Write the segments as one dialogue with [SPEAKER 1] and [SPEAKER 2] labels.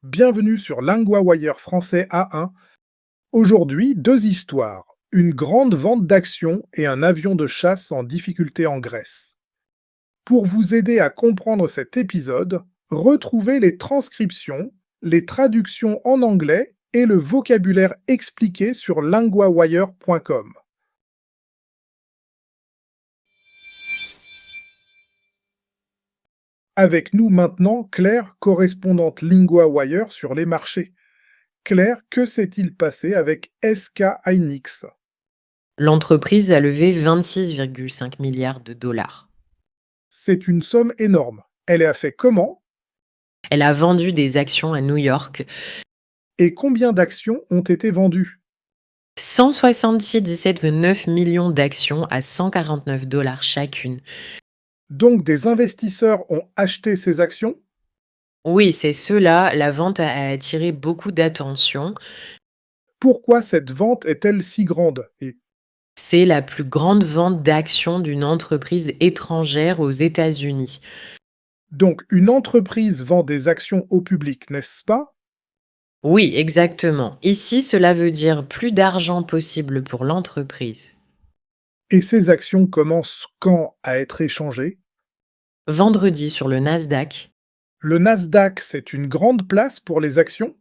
[SPEAKER 1] Bienvenue sur LinguaWire français A1. Aujourd'hui, deux histoires. Une grande vente d'actions et un avion de chasse en difficulté en Grèce. Pour vous aider à comprendre cet épisode, retrouvez les transcriptions, les traductions en anglais et le vocabulaire expliqué sur linguawire.com. Avec nous maintenant Claire, correspondante LinguaWire sur les marchés. Claire, que s'est-il passé avec SK Hynix?
[SPEAKER 2] L'entreprise a levé 26,5 milliards de dollars.
[SPEAKER 1] C'est une somme énorme. Elle a fait comment?
[SPEAKER 2] Elle a vendu des actions à New York,
[SPEAKER 1] Et combien d'actions ont été vendues?
[SPEAKER 2] 177,9 millions d'actions à 149 dollars chacune.
[SPEAKER 1] Donc des investisseurs ont acheté ces actions?
[SPEAKER 2] Oui, c'est cela, la vente a attiré beaucoup d'attention.
[SPEAKER 1] Pourquoi cette vente est-elle si grande? Et
[SPEAKER 2] C'est la plus grande vente d'actions d'une entreprise étrangère aux États-Unis.
[SPEAKER 1] donc une entreprise vend des actions au public, n'est-ce pas?
[SPEAKER 2] Oui, exactement. Ici, cela veut dire plus d'argent possible pour l'entreprise.
[SPEAKER 1] Et ces actions commencent quand à être échangées?
[SPEAKER 2] Vendredi sur le Nasdaq.
[SPEAKER 1] Le Nasdaq, c'est une grande place pour les actions?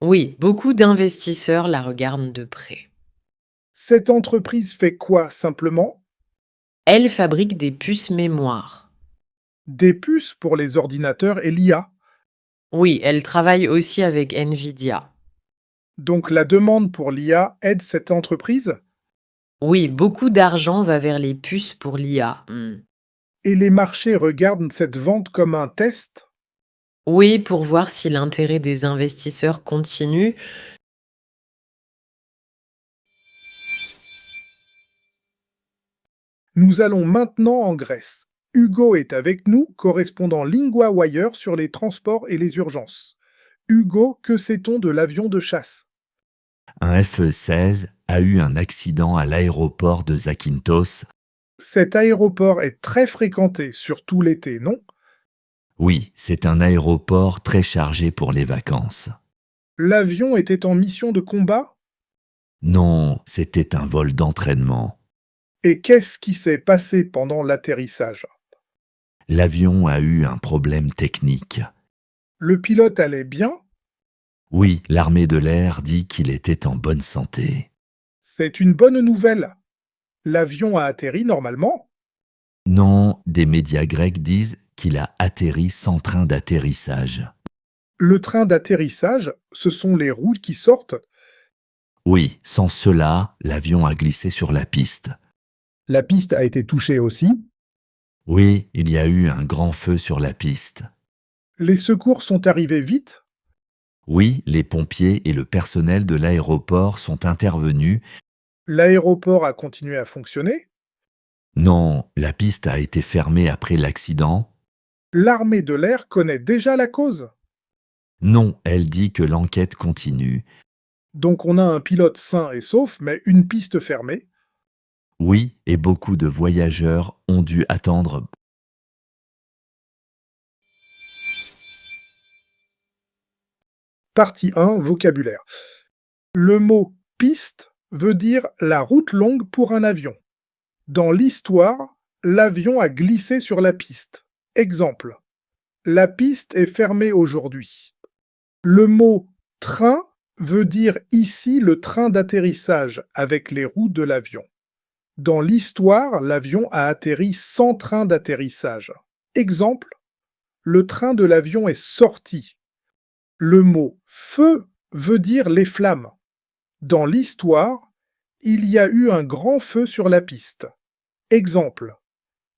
[SPEAKER 2] Oui, beaucoup d'investisseurs la regardent de près.
[SPEAKER 1] Cette entreprise fait quoi simplement?
[SPEAKER 2] Elle fabrique des puces mémoire.
[SPEAKER 1] Des puces pour les ordinateurs et l'IA.
[SPEAKER 2] Oui, elle travaille aussi avec Nvidia.
[SPEAKER 1] Donc la demande pour l'IA aide cette entreprise?
[SPEAKER 2] Oui, beaucoup d'argent va vers les puces pour l'IA.
[SPEAKER 1] Et les marchés regardent cette vente comme un test?
[SPEAKER 2] Oui, pour voir si l'intérêt des investisseurs continue.
[SPEAKER 1] Nous allons maintenant en Grèce. Hugo est avec nous, correspondant LinguaWire sur les transports et les urgences. Hugo, que sait-on de l'avion de chasse?
[SPEAKER 3] Un FE-16 a eu un accident à l'aéroport de Zakynthos.
[SPEAKER 1] Cet aéroport est très fréquenté, surtout l'été, non?
[SPEAKER 3] Oui, c'est un aéroport très chargé pour les vacances.
[SPEAKER 1] L'avion était en mission de combat?
[SPEAKER 3] Non, c'était un vol d'entraînement.
[SPEAKER 1] Et qu'est-ce qui s'est passé pendant l'atterrissage?
[SPEAKER 3] L'avion a eu un problème technique.
[SPEAKER 1] Le pilote allait bien?
[SPEAKER 3] Oui, l'armée de l'air dit qu'il était en bonne santé.
[SPEAKER 1] C'est une bonne nouvelle. L'avion a atterri normalement?
[SPEAKER 3] Non, des médias grecs disent qu'il a atterri sans train d'atterrissage.
[SPEAKER 1] Le train d'atterrissage, ce sont les roues qui sortent.
[SPEAKER 3] Oui, sans cela, l'avion a glissé sur la piste.
[SPEAKER 1] La piste a été touchée aussi.
[SPEAKER 3] Oui, il y a eu un grand feu sur la piste.
[SPEAKER 1] Les secours sont arrivés vite.
[SPEAKER 3] Oui, les pompiers et le personnel de l'aéroport sont intervenus.
[SPEAKER 1] L'aéroport a continué à fonctionner.
[SPEAKER 3] Non, la piste a été fermée après l'accident.
[SPEAKER 1] L'armée de l'air connaît déjà la cause.
[SPEAKER 3] Non, elle dit que l'enquête continue.
[SPEAKER 1] Donc on a un pilote sain et sauf, mais une piste fermée.
[SPEAKER 3] Oui, et beaucoup de voyageurs ont dû attendre.
[SPEAKER 1] Partie 1, vocabulaire. Le mot piste veut dire la route longue pour un avion. Dans l'histoire, l'avion a glissé sur la piste. Exemple. La piste est fermée aujourd'hui. Le mot train veut dire ici le train d'atterrissage avec les roues de l'avion. Dans l'histoire, l'avion a atterri sans train d'atterrissage. Exemple, le train de l'avion est sorti. Le mot feu veut dire les flammes. Dans l'histoire, il y a eu un grand feu sur la piste. Exemple,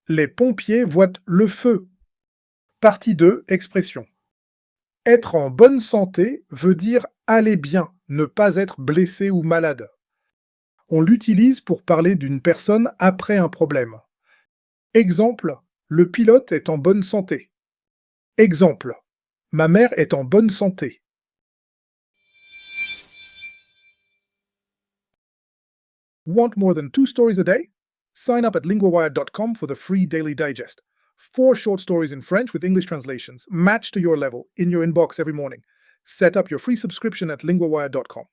[SPEAKER 1] les pompiers voient le feu. Partie 2, expression. Être en bonne santé veut dire aller bien, ne pas être blessé ou malade. On l'utilise pour parler d'une personne après un problème. Exemple, le pilote est en bonne santé. Exemple, ma mère est en bonne santé. Want more than 2 stories a day? Sign up at linguawire.com for the free daily digest. 4 short stories in French with English translations, matched to your level, in your inbox every morning. Set up your free subscription at linguawire.com.